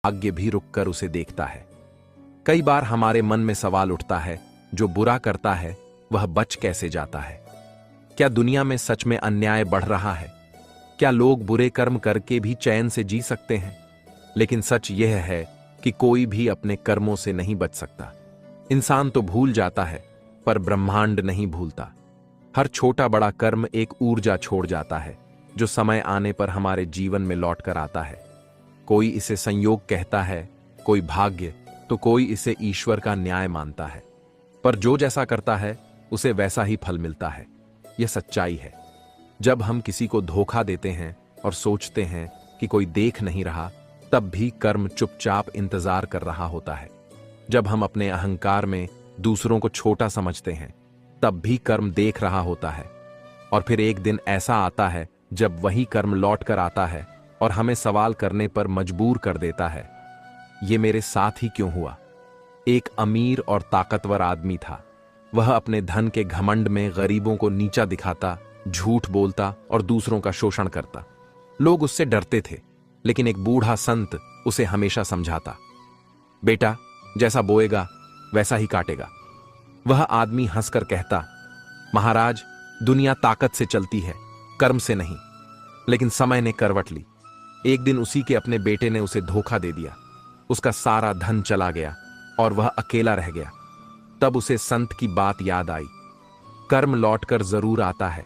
भाग्य भी रुककर उसे देखता है। कई बार हमारे मन में सवाल उठता है, जो बुरा करता है वह बच कैसे जाता है? क्या दुनिया में सच में अन्याय बढ़ रहा है? क्या लोग बुरे कर्म करके भी चैन से जी सकते हैं? लेकिन सच यह है कि कोई भी अपने कर्मों से नहीं बच सकता। इंसान तो भूल जाता है, पर ब्रह्मांड नहीं भूलता। हर छोटा बड़ा कर्म एक ऊर्जा छोड़ जाता है, जो समय आने पर हमारे जीवन में लौट कर आता है। कोई इसे संयोग कहता है, कोई भाग्य, तो कोई इसे ईश्वर का न्याय मानता है। पर जो जैसा करता है उसे वैसा ही फल मिलता है। यह सच्चाई है। जब हम किसी को धोखा देते हैं और सोचते हैं कि कोई देख नहीं रहा, तब भी कर्म चुपचाप इंतजार कर रहा होता है। जब हम अपने अहंकार में दूसरों को छोटा समझते हैं, तब भी कर्म देख रहा होता है। और फिर एक दिन ऐसा आता है जब वही कर्म लौट कर आता है और हमें सवाल करने पर मजबूर कर देता है, ये मेरे साथ ही क्यों हुआ? एक अमीर और ताकतवर आदमी था। वह अपने धन के घमंड में गरीबों को नीचा दिखाता, झूठ बोलता और दूसरों का शोषण करता। लोग उससे डरते थे, लेकिन एक बूढ़ा संत उसे हमेशा समझाता, बेटा, जैसा बोएगा वैसा ही काटेगा। वह आदमी हंसकर कहता, महाराज, दुनिया ताकत से चलती है, कर्म से नहीं। लेकिन समय ने करवट ली। एक दिन उसी के अपने बेटे ने उसे धोखा दे दिया। उसका सारा धन चला गया और वह अकेला रह गया। तब उसे संत की बात याद आई, कर्म लौटकर जरूर आता है।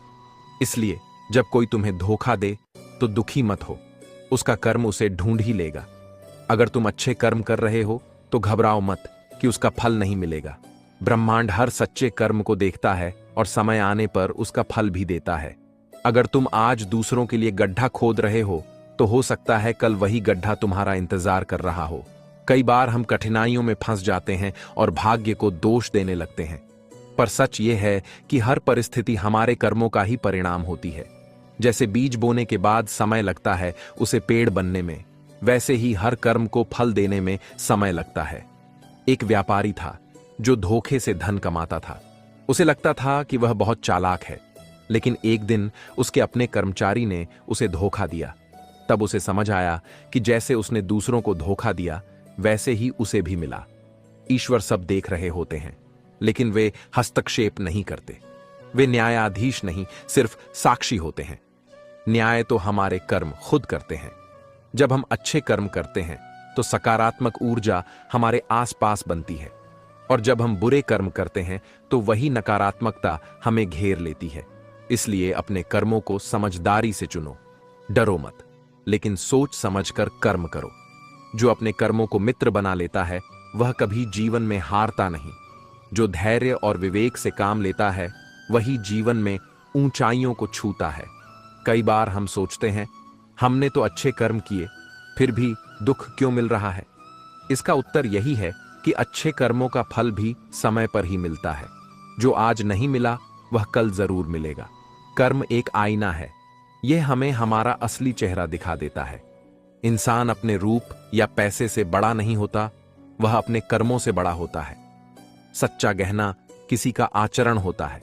इसलिए जब कोई तुम्हें धोखा दे तो दुखी मत हो, उसका कर्म उसे ढूंढ ही लेगा। अगर तुम अच्छे कर्म कर रहे हो तो घबराओ मत कि उसका फल नहीं मिलेगा। ब्रह्मांड हर सच्चे कर्म को देखता है और समय आने पर उसका फल भी देता है। अगर तुम आज दूसरों के लिए गड्ढा खोद रहे हो, तो हो सकता है कल वही गड्ढा तुम्हारा इंतजार कर रहा हो। कई बार हम कठिनाइयों में फंस जाते हैं और भाग्य को दोष देने लगते हैं, पर सच यह है कि हर परिस्थिति हमारे कर्मों का ही परिणाम होती है। जैसे बीज बोने के बाद समय लगता है उसे पेड़ बनने में, वैसे ही हर कर्म को फल देने में समय लगता है। एक व्यापारी था जो धोखे से धन कमाता था। उसे लगता था कि वह बहुत चालाक है, लेकिन एक दिन उसके अपने कर्मचारी ने उसे धोखा दिया। तब उसे समझ आया कि जैसे उसने दूसरों को धोखा दिया, वैसे ही उसे भी मिला। ईश्वर सब देख रहे होते हैं, लेकिन वे हस्तक्षेप नहीं करते। वे न्यायाधीश नहीं, सिर्फ साक्षी होते हैं। न्याय तो हमारे कर्म खुद करते हैं। जब हम अच्छे कर्म करते हैं तो सकारात्मक ऊर्जा हमारे आसपास बनती है, और जब हम बुरे कर्म करते हैं तो वही नकारात्मकता हमें घेर लेती है। इसलिए अपने कर्मों को समझदारी से चुनो। डरो मत, लेकिन सोच समझकर कर्म करो। जो अपने कर्मों को मित्र बना लेता है वह कभी जीवन में हारता नहीं। जो धैर्य और विवेक से काम लेता है वही जीवन में ऊंचाइयों को छूता है। कई बार हम सोचते हैं, हमने तो अच्छे कर्म किए, फिर भी दुख क्यों मिल रहा है? इसका उत्तर यही है कि अच्छे कर्मों का फल भी समय पर ही मिलता है। जो आज नहीं मिला वह कल जरूर मिलेगा। कर्म एक आईना है, यह हमें हमारा असली चेहरा दिखा देता है। इंसान अपने रूप या पैसे से बड़ा नहीं होता, वह अपने कर्मों से बड़ा होता है। सच्चा गहना किसी का आचरण होता है।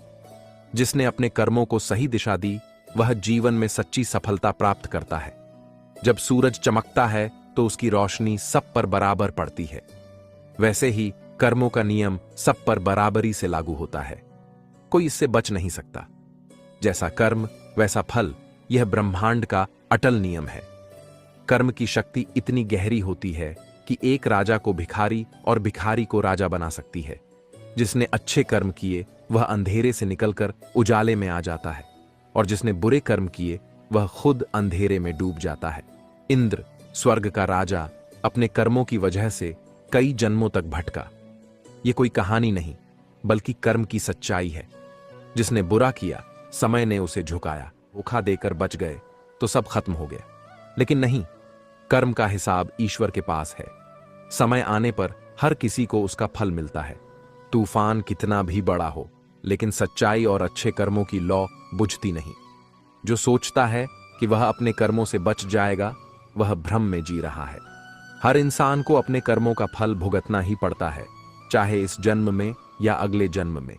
जिसने अपने कर्मों को सही दिशा दी, वह जीवन में सच्ची सफलता प्राप्त करता है। जब सूरज चमकता है तो उसकी रोशनी सब पर बराबर पड़ती है। वैसे ही कर्मों का नियम सब पर बराबरी से लागू होता है। कोई इससे बच नहीं सकता। जैसा कर्म वैसा फल, यह ब्रह्मांड का अटल नियम है। कर्म की शक्ति इतनी गहरी होती है कि एक राजा को भिखारी और भिखारी को राजा बना सकती है। जिसने अच्छे कर्म किए वह अंधेरे से निकलकर उजाले में आ जाता है, और जिसने बुरे कर्म किए वह खुद अंधेरे में डूब जाता है। इंद्र, स्वर्ग का राजा, अपने कर्मों की वजह से कई जन्मों तक भटका। यह कोई कहानी नहीं, बल्कि कर्म की सच्चाई है। जिसने बुरा किया, समय ने उसे झुकाया। धोखा देकर बच गए तो सब खत्म हो गया। लेकिन नहीं, कर्म का हिसाब ईश्वर के पास है। समय आने पर हर किसी को उसका फल मिलता है। तूफान कितना भी बड़ा हो, लेकिन सच्चाई और अच्छे कर्मों की लौ बुझती नहीं। जो सोचता है कि वह अपने कर्मों से बच जाएगा, वह भ्रम में जी रहा है। हर इंसान को अपने कर्मों का फल भुगतना ही पड़ता है, चाहे इस जन्म में या अगले जन्म में।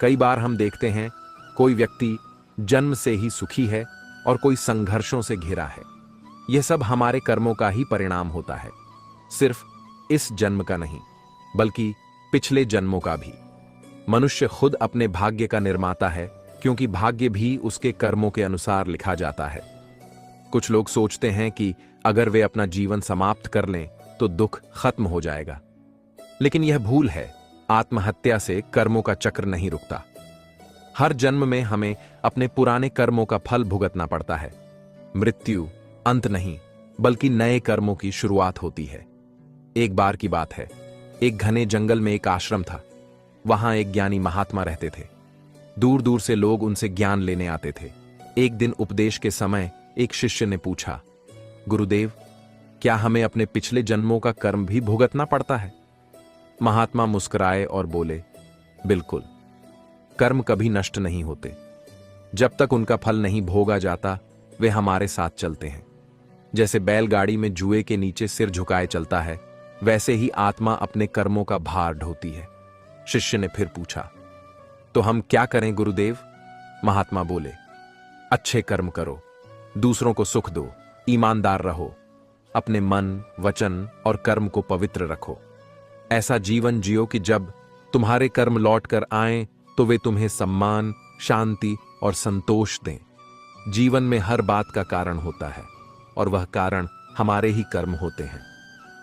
कई बार हम देखते हैं, कोई व्यक्ति जन्म से ही सुखी है और कोई संघर्षों से घिरा है। यह सब हमारे कर्मों का ही परिणाम होता है। सिर्फ इस जन्म का नहीं, बल्कि पिछले जन्मों का भी। मनुष्य खुद अपने भाग्य का निर्माता है, क्योंकि भाग्य भी उसके कर्मों के अनुसार लिखा जाता है। कुछ लोग सोचते हैं कि अगर वे अपना जीवन समाप्त कर लें तो दुख खत्म हो जाएगा, लेकिन यह भूल है। आत्महत्या से कर्मों का चक्र नहीं रुकता। हर जन्म में हमें अपने पुराने कर्मों का फल भुगतना पड़ता है। मृत्यु अंत नहीं, बल्कि नए कर्मों की शुरुआत होती है। एक बार की बात है, एक घने जंगल में एक आश्रम था। वहां एक ज्ञानी महात्मा रहते थे। दूर दूर से लोग उनसे ज्ञान लेने आते थे। एक दिन उपदेश के समय एक शिष्य ने पूछा, गुरुदेव, क्या हमें अपने पिछले जन्मों का कर्म भी भुगतना पड़ता है? महात्मा मुस्कुराए और बोले, बिल्कुल। कर्म कभी नष्ट नहीं होते। जब तक उनका फल नहीं भोगा जाता, वे हमारे साथ चलते हैं। जैसे बैलगाड़ी में जुए के नीचे सिर झुकाए चलता है, वैसे ही आत्मा अपने कर्मों का भार ढोती है। शिष्य ने फिर पूछा, तो हम क्या करें गुरुदेव? महात्मा बोले, अच्छे कर्म करो, दूसरों को सुख दो, ईमानदार रहो, अपने मन, वचन और कर्म को पवित्र रखो। ऐसा जीवन जियो कि जब तुम्हारे कर्म लौट कर आएं तो वे तुम्हें सम्मान, शांति और संतोष दें। जीवन में हर बात का कारण होता है, और वह कारण हमारे ही कर्म होते हैं।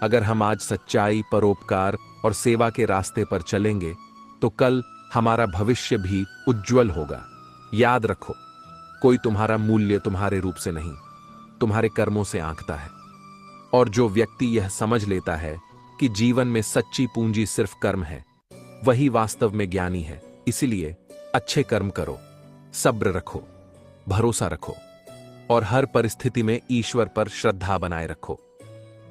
अगर हम आज सच्चाई, परोपकार और सेवा के रास्ते पर चलेंगे तो कल हमारा भविष्य भी उज्जवल होगा। याद रखो, कोई तुम्हारा मूल्य तुम्हारे रूप से नहीं, तुम्हारे कर्मों से आंकता है। और जो व्यक्ति यह समझ लेता है कि जीवन में सच्ची पूंजी सिर्फ कर्म है, वही वास्तव में ज्ञानी है। इसलिए अच्छे कर्म करो, सब्र रखो, भरोसा रखो और हर परिस्थिति में ईश्वर पर श्रद्धा बनाए रखो,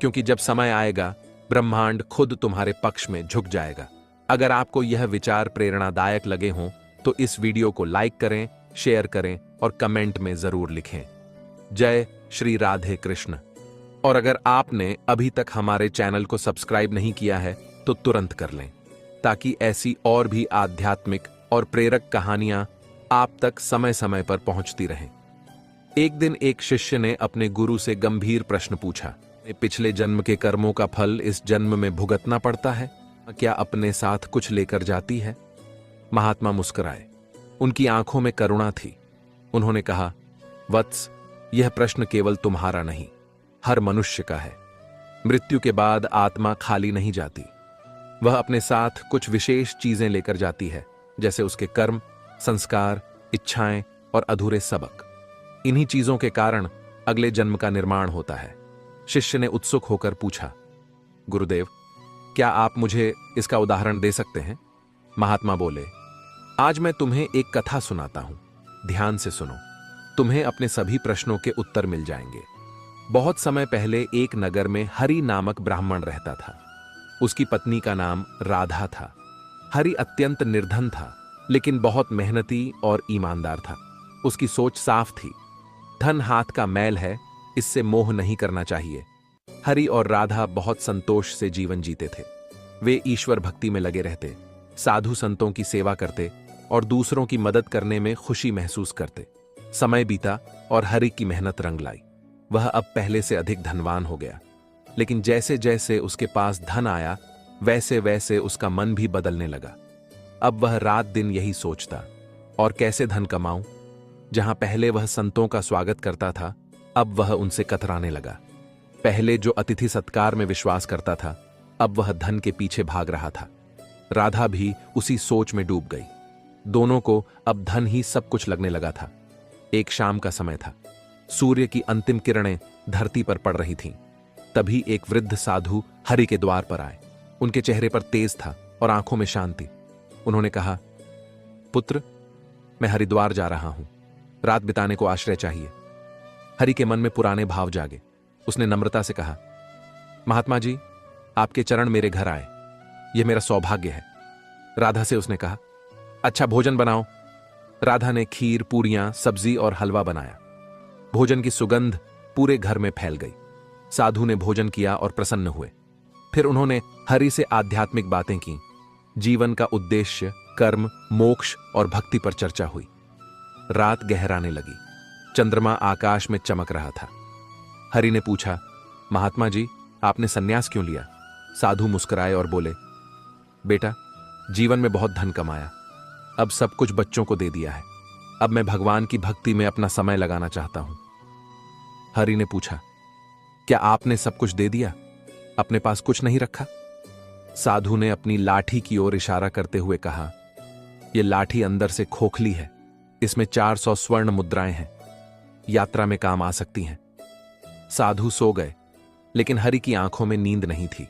क्योंकि जब समय आएगा ब्रह्मांड खुद तुम्हारे पक्ष में झुक जाएगा। अगर आपको यह विचार प्रेरणादायक लगे हों तो इस वीडियो को लाइक करें, शेयर करें और कमेंट में जरूर लिखें। जय श्री राधे कृष्ण। और अगर आपने अभी तक हमारे चैनल को सब्सक्राइब नहीं किया है तो तुरंत कर लें, ताकि ऐसी और भी आध्यात्मिक और प्रेरक कहानियां आप तक समय समय पर पहुंचती रहें। एक दिन एक शिष्य ने अपने गुरु से गंभीर प्रश्न पूछा, पिछले जन्म के कर्मों का फल इस जन्म में भुगतना पड़ता है? क्या अपने साथ कुछ लेकर जाती है? महात्मा मुस्कुराए। उनकी आंखों में करुणा थी। उन्होंने कहा, वत्स, यह प्रश्न केवल तुम्हारा नहीं, हर मनुष्य का है। मृत्यु के बाद आत्मा खाली नहीं जाती। वह अपने साथ कुछ विशेष चीजें लेकर जाती है, जैसे उसके कर्म, संस्कार, इच्छाएं और अधूरे सबक। इन्हीं चीजों के कारण अगले जन्म का निर्माण होता है। शिष्य ने उत्सुक होकर पूछा, गुरुदेव, क्या आप मुझे इसका उदाहरण दे सकते हैं? महात्मा बोले, आज मैं तुम्हें एक कथा सुनाता हूं, ध्यान से सुनो। तुम्हें अपने सभी प्रश्नों के उत्तर मिल जाएंगे। बहुत समय पहले एक नगर में हरि नामक ब्राह्मण रहता था। उसकी पत्नी का नाम राधा था। हरि अत्यंत निर्धन था, लेकिन बहुत मेहनती और ईमानदार था। उसकी सोच साफ थी, धन हाथ का मैल है, इससे मोह नहीं करना चाहिए। हरि और राधा बहुत संतोष से जीवन जीते थे। वे ईश्वर भक्ति में लगे रहते, साधु संतों की सेवा करते और दूसरों की मदद करने में खुशी महसूस करते। समय बीता और हरि की मेहनत रंग लाई। वह अब पहले से अधिक धनवान हो गया, लेकिन जैसे जैसे उसके पास धन आया, वैसे वैसे उसका मन भी बदलने लगा। अब वह रात दिन यही सोचता, और कैसे धन कमाऊं। जहां पहले वह संतों का स्वागत करता था, अब वह उनसे कतराने लगा। पहले जो अतिथि सत्कार में विश्वास करता था, अब वह धन के पीछे भाग रहा था। राधा भी उसी सोच में डूब गई। दोनों को अब धन ही सब कुछ लगने लगा था। एक शाम का समय था। सूर्य की अंतिम किरणें धरती पर पड़ रही थीं। तभी एक वृद्ध साधु हरि के द्वार पर आए। उनके चेहरे पर तेज था और आंखों में शांति। उन्होंने कहा, पुत्र, मैं हरिद्वार जा रहा हूं, रात बिताने को आश्रय चाहिए। हरि के मन में पुराने भाव जागे। उसने नम्रता से कहा, महात्मा जी, आपके चरण मेरे घर आए, यह मेरा सौभाग्य है। राधा से उसने कहा, अच्छा भोजन बनाओ। राधा ने खीर, पूरियां, सब्जी और हलवा बनाया। भोजन की सुगंध पूरे घर में फैल गई। साधु ने भोजन किया और प्रसन्न हुए। फिर उन्होंने हरि से आध्यात्मिक बातें की। जीवन का उद्देश्य, कर्म, मोक्ष और भक्ति पर चर्चा हुई। रात गहराने लगी। चंद्रमा आकाश में चमक रहा था। हरि ने पूछा, महात्मा जी, आपने संन्यास क्यों लिया? साधु मुस्कुराए और बोले, बेटा, जीवन में बहुत धन कमाया, अब सब कुछ बच्चों को दे दिया है। अब मैं भगवान की भक्ति में अपना समय लगाना चाहता हूं। हरि ने पूछा, क्या आपने सब कुछ दे दिया? अपने पास कुछ नहीं रखा? साधु ने अपनी लाठी की ओर इशारा करते हुए कहा, यह लाठी अंदर से खोखली है, इसमें 400 स्वर्ण मुद्राएं हैं, यात्रा में काम आ सकती हैं। साधु सो गए, लेकिन हरि की आंखों में नींद नहीं थी।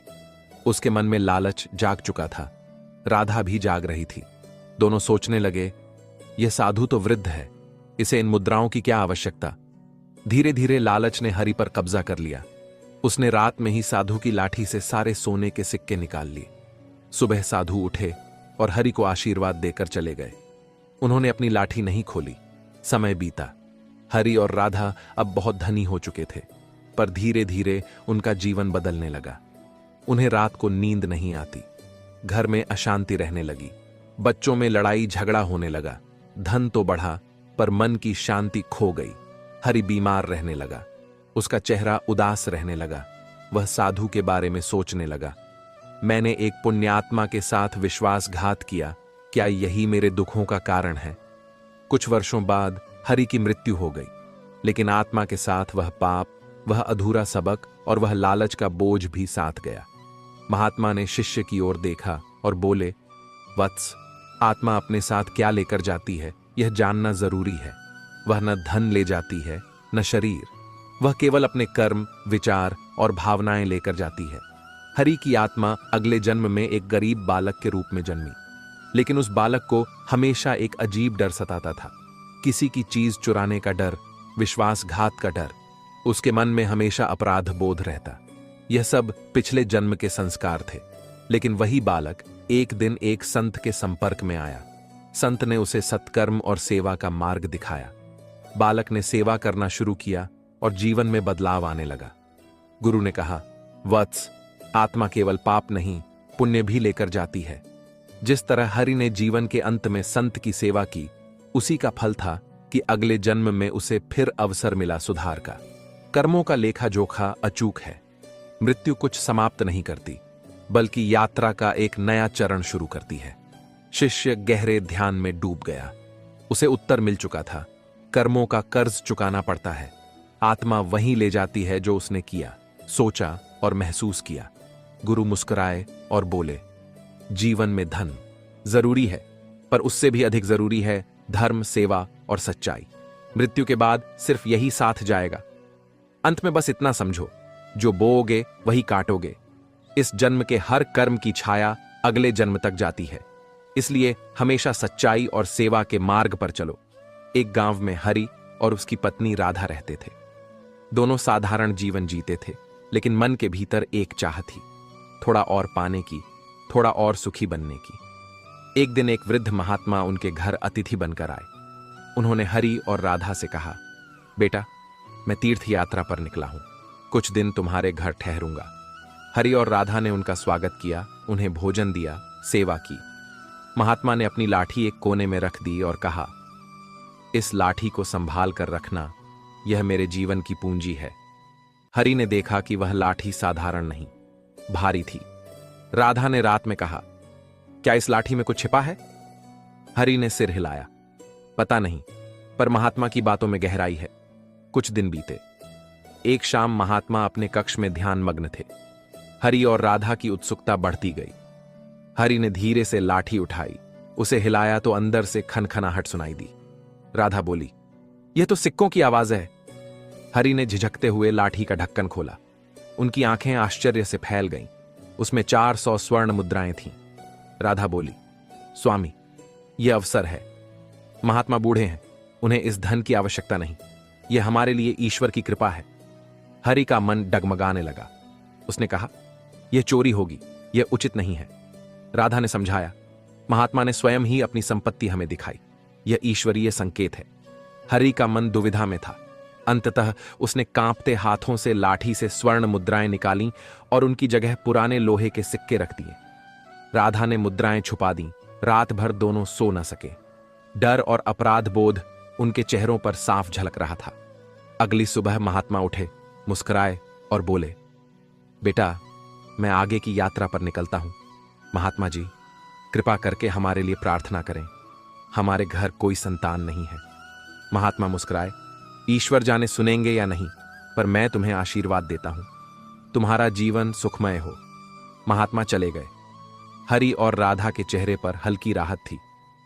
उसके मन में लालच जाग चुका था। राधा भी जाग रही थी। दोनों सोचने लगे, यह साधु तो वृद्ध है, इसे इन मुद्राओं की क्या आवश्यकता। धीरे धीरे लालच ने हरि पर कब्जा कर लिया। उसने रात में ही साधु की लाठी से सारे सोने के सिक्के निकाल लिए। सुबह साधु उठे और हरि को आशीर्वाद देकर चले गए। उन्होंने अपनी लाठी नहीं खोली। समय बीता। हरि और राधा अब बहुत धनी हो चुके थे, पर धीरे धीरे उनका जीवन बदलने लगा। उन्हें रात को नींद नहीं आती। घर में अशांति रहने लगी। बच्चों में लड़ाई झगड़ा होने लगा। धन तो बढ़ा, पर मन की शांति खो गई। हरि बीमार रहने लगा। उसका चेहरा उदास रहने लगा। वह साधु के बारे में सोचने लगा, मैंने एक पुण्यात्मा के साथ विश्वासघात किया, क्या यही मेरे दुखों का कारण है? कुछ वर्षों बाद हरि की मृत्यु हो गई, लेकिन आत्मा के साथ वह पाप, वह अधूरा सबक और वह लालच का बोझ भी साथ गया। महात्मा ने शिष्य की ओर देखा और बोले, वत्स, आत्मा अपने साथ क्या लेकर जाती है यह जानना जरूरी है। वह न धन ले जाती है, न शरीर। वह केवल अपने कर्म, विचार और भावनाएं लेकर जाती है। हरि की आत्मा अगले जन्म में एक गरीब बालक के रूप में जन्मी, लेकिन उस बालक को हमेशा एक अजीब डर सताता था। किसी की चीज चुराने का डर, विश्वासघात का डर। उसके मन में हमेशा अपराध बोध रहता। यह सब पिछले जन्म के संस्कार थे। लेकिन वही बालक एक दिन एक संत के संपर्क में आया। संत ने उसे सत्कर्म और सेवा का मार्ग दिखाया। बालक ने सेवा करना शुरू किया और जीवन में बदलाव आने लगा। गुरु ने कहा, वत्स, आत्मा केवल पाप नहीं, पुण्य भी लेकर जाती है। जिस तरह हरि ने जीवन के अंत में संत की सेवा की, उसी का फल था कि अगले जन्म में उसे फिर अवसर मिला सुधार का। कर्मों का लेखा जोखा अचूक है। मृत्यु कुछ समाप्त नहीं करती, बल्कि यात्रा का एक नया चरण शुरू करती है। शिष्य गहरे ध्यान में डूब गया। उसे उत्तर मिल चुका था, कर्मों का कर्ज चुकाना पड़ता है। आत्मा वहीं ले जाती है जो उसने किया, सोचा और महसूस किया। गुरु मुस्कुराए और बोले, जीवन में धन जरूरी है, पर उससे भी अधिक जरूरी है धर्म, सेवा और सच्चाई। मृत्यु के बाद सिर्फ यही साथ जाएगा। अंत में बस इतना समझो, जो बोओगे वही काटोगे। इस जन्म के हर कर्म की छाया अगले जन्म तक जाती है। इसलिए हमेशा सच्चाई और सेवा के मार्ग पर चलो। एक गांव में हरि और उसकी पत्नी राधा रहते थे। दोनों साधारण जीवन जीते थे, लेकिन मन के भीतर एक चाह थी, थोड़ा और पाने की, थोड़ा और सुखी बनने की। एक दिन एक वृद्ध महात्मा उनके घर अतिथि बनकर आए। उन्होंने हरि और राधा से कहा, बेटा, मैं तीर्थ यात्रा पर निकला हूं, कुछ दिन तुम्हारे घर ठहरूंगा। हरि और राधा ने उनका स्वागत किया, उन्हें भोजन दिया, सेवा की। महात्मा ने अपनी लाठी एक कोने में रख दी और कहा, इस लाठी को संभाल कर रखना, यह मेरे जीवन की पूंजी है। हरि ने देखा कि वह लाठी साधारण नहीं, भारी थी। राधा ने रात में कहा, क्या इस लाठी में कुछ छिपा है? हरि ने सिर हिलाया, पता नहीं, पर महात्मा की बातों में गहराई है। कुछ दिन बीते। एक शाम महात्मा अपने कक्ष में ध्यान मग्न थे। हरि और राधा की उत्सुकता बढ़ती गई। हरि ने धीरे से लाठी उठाई, उसे हिलाया तो अंदर से खनखनाहट सुनाई दी। राधा बोली, यह तो सिक्कों की आवाज है। हरि ने झिझकते हुए लाठी का ढक्कन खोला। उनकी आंखें आश्चर्य से फैल गईं। उसमें 400 स्वर्ण मुद्राएं थीं। राधा बोली, स्वामी, यह अवसर है। महात्मा बूढ़े हैं, उन्हें इस धन की आवश्यकता नहीं, यह हमारे लिए ईश्वर की कृपा है। हरि का मन डगमगाने लगा। उसने कहा, यह चोरी होगी, यह उचित नहीं है। राधा ने समझाया, महात्मा ने स्वयं ही अपनी संपत्ति हमें दिखाई, यह ईश्वरीय संकेत है। हरि का मन दुविधा में था। अंततः उसने कांपते हाथों से लाठी से स्वर्ण मुद्राएं निकालीं और उनकी जगह पुराने लोहे के सिक्के रख दिए। राधा ने मुद्राएं छुपा दी। रात भर दोनों सो न सके। डर और अपराध बोध उनके चेहरों पर साफ झलक रहा था। अगली सुबह महात्मा उठे, मुस्कुराए और बोले, बेटा, मैं आगे की यात्रा पर निकलता हूं। महात्मा जी, कृपा करके हमारे लिए प्रार्थना करें। हमारे घर कोई संतान नहीं है। महात्मा मुस्कुराए। ईश्वर जाने सुनेंगे या नहीं, पर मैं तुम्हें आशीर्वाद देता हूं। तुम्हारा जीवन सुखमय हो। महात्मा चले गए। हरि और राधा के चेहरे पर हल्की राहत थी,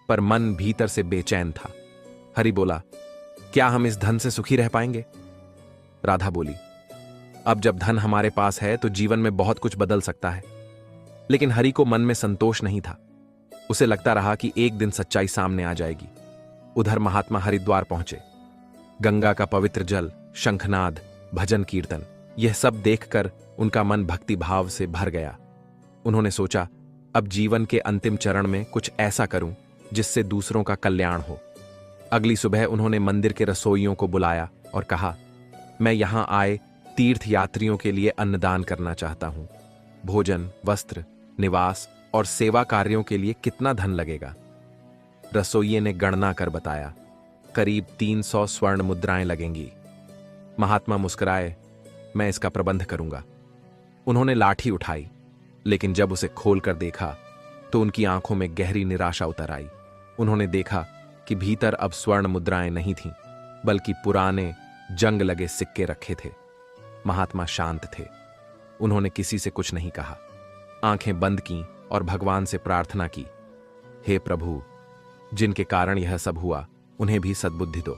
पर मन भीतर से बेचैन था। हरि बोला, क्या हम इस धन से सुखी रह पाएंगे? राधा बोली, अब जब धन हमारे पास है तो जीवन में बहुत कुछ बदल सकता है। लेकिन हरि को मन में संतोष नहीं था। उसे लगता रहा कि एक दिन सच्चाई सामने आ जाएगी। उधर महात्मा हरिद्वार पहुंचे। गंगा का पवित्र जल, शंखनाद, भजन कीर्तन, यह सब देखकर उनका मन भक्ति भाव से भर गया। उन्होंने सोचा, अब जीवन के अंतिम चरण में कुछ ऐसा करूं जिससे दूसरों का कल्याण हो। अगली सुबह उन्होंने मंदिर के रसोइयों को बुलाया और कहा, मैं यहां आए तीर्थ यात्रियों के लिए अन्नदान करना चाहता हूं। भोजन, वस्त्र, निवास और सेवा कार्यों के लिए कितना धन लगेगा? रसोइये ने गणना कर बताया, करीब 300 स्वर्ण मुद्राएं लगेंगी। महात्मा मुस्कुराए, मैं इसका प्रबंध करूंगा। उन्होंने लाठी उठाई, लेकिन जब उसे खोलकर देखा तो उनकी आंखों में गहरी निराशा उतर आई। उन्होंने देखा कि भीतर अब स्वर्ण मुद्राएं नहीं थीं, बल्कि पुराने जंग लगे सिक्के रखे थे। महात्मा शांत थे। उन्होंने किसी से कुछ नहीं कहा, आंखें बंद कीं और भगवान से प्रार्थना की, हे प्रभु, जिनके कारण यह सब हुआ उन्हें भी सद्बुद्धि दो।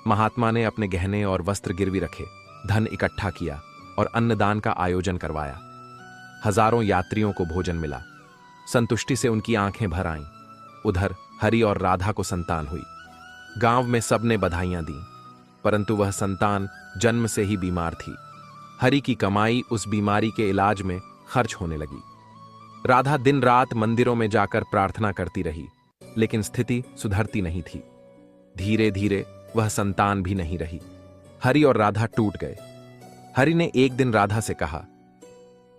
महात्मा ने अपने गहने और वस्त्र गिरवी रखे, धन इकट्ठा किया और अन्नदान का आयोजन करवाया। हजारों यात्रियों को भोजन मिला। संतुष्टि से उनकी आंखें भर आईं। उधर हरि और राधा को संतान हुई। गांव में सबने बधाइयां दी, परंतु वह संतान जन्म से ही बीमार थी। हरि की कमाई उस बीमारी के इलाज में खर्च होने लगी। राधा दिन रात मंदिरों में जाकर प्रार्थना करती रही, लेकिन स्थिति सुधरती नहीं थी। धीरे धीरे वह संतान भी नहीं रही। हरि और राधा टूट गए। हरि ने एक दिन राधा से कहा,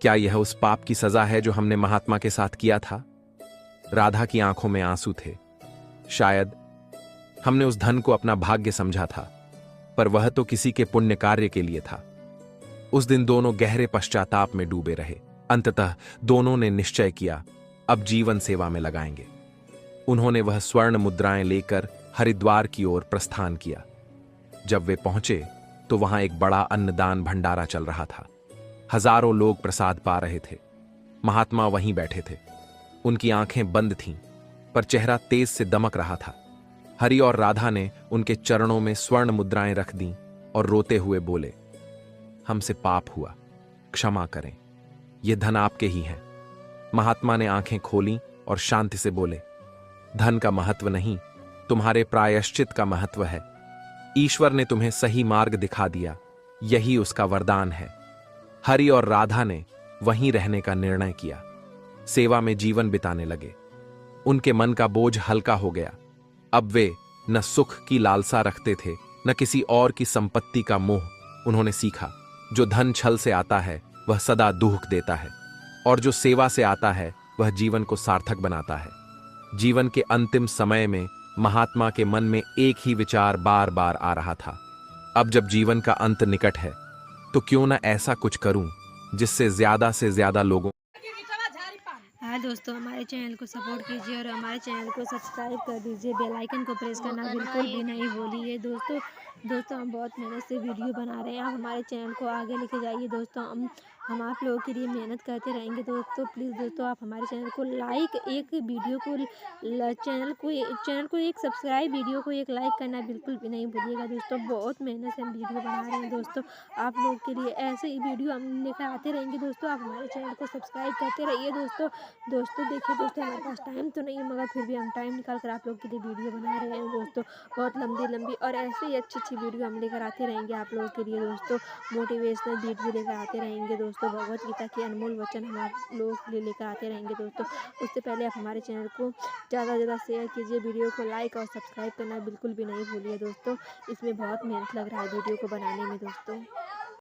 क्या यह उस पाप की सजा है जो हमने महात्मा के साथ किया था? राधा की आंखों में आंसू थे। शायद हमने उस धन को अपना भाग्य समझा था, पर वह तो किसी के पुण्य कार्य के लिए था। उस दिन दोनों गहरे पश्चाताप में डूबे रहे। अंततः दोनों ने निश्चय किया, अब जीवन सेवा में लगाएंगे। उन्होंने वह स्वर्ण मुद्राएं लेकर हरिद्वार की ओर प्रस्थान किया। जब वे पहुंचे तो वहां एक बड़ा अन्नदान भंडारा चल रहा था। हजारों लोग प्रसाद पा रहे थे। महात्मा वहीं बैठे थे। उनकी आंखें बंद थीं, पर चेहरा तेज से दमक रहा था। हरि और राधा ने उनके चरणों में स्वर्ण मुद्राएं रख दीं और रोते हुए बोले, हमसे पाप हुआ, क्षमा करें, यह धन आपके ही है। महात्मा ने आंखें खोलीं और शांति से बोले, धन का महत्व नहीं, तुम्हारे प्रायश्चित का महत्व है। ईश्वर ने तुम्हें सही मार्ग दिखा दिया, यही उसका वरदान है। हरि और राधा ने वहीं रहने का निर्णय किया। सेवा में जीवन बिताने लगे। उनके मन का बोझ हल्का हो गया। अब वे न सुख की लालसा रखते थे, न किसी और की संपत्ति का मोह। उन्होंने सीखा, जो धन छल से आता है वह सदा दुख देता है, और जो सेवा से आता है वह जीवन को सार्थक बनाता है। जीवन के अंतिम समय में महात्मा के मन में एक ही विचार बार बार आ रहा था, अब जब जीवन का अंत निकट है तो क्यों न ऐसा कुछ करूं जिससे ज्यादा से ज्यादा लोगों। हाँ दोस्तों, हमारे चैनल को सपोर्ट कीजिए और हमारे चैनल को सब्सक्राइब कर दीजिए। बेल आइकन को प्रेस करना बिल्कुल भी नहीं भूलिए। दोस्तों हम बहुत मेहनत से वीडियो बना रहे हैं। आप हमारे चैनल को आगे लेके जाइए। दोस्तों हम आप लोगों के लिए मेहनत करते रहेंगे। दोस्तों प्लीज़ दोस्तों, आप हमारे चैनल को लाइक, एक वीडियो को चैनल को एक सब्सक्राइब, वीडियो को एक लाइक करना बिल्कुल भी नहीं भूलिएगा। दोस्तों बहुत मेहनत से हम वीडियो बना रहे हैं। दोस्तों आप लोगों के लिए ऐसे ही वीडियो हम लेकर आते रहेंगे। दोस्तों आप हमारे चैनल को सब्सक्राइब करते रहिए। दोस्तों देखिए दोस्तों, हमारे पास टाइम तो नहीं है, मगर फिर भी हम टाइम निकाल कर आप लोग के लिए वीडियो बना रहे हैं। दोस्तों बहुत लंबी और ऐसे ही अच्छी वीडियो हम लेकर आते रहेंगे आप लोगों के लिए। दोस्तों मोटिवेशनल वीडियो लेकर आते रहेंगे। दोस्तों भगवत गीता के अनमोल वचन हम आप लोगों के लिए लेकर आते रहेंगे। दोस्तों उससे पहले आप हमारे चैनल को ज़्यादा से ज़्यादा शेयर कीजिए। वीडियो को लाइक और सब्सक्राइब करना बिल्कुल भी नहीं भूलिए। दोस्तों इसमें बहुत मेहनत लग रहा है वीडियो को बनाने में। दोस्तों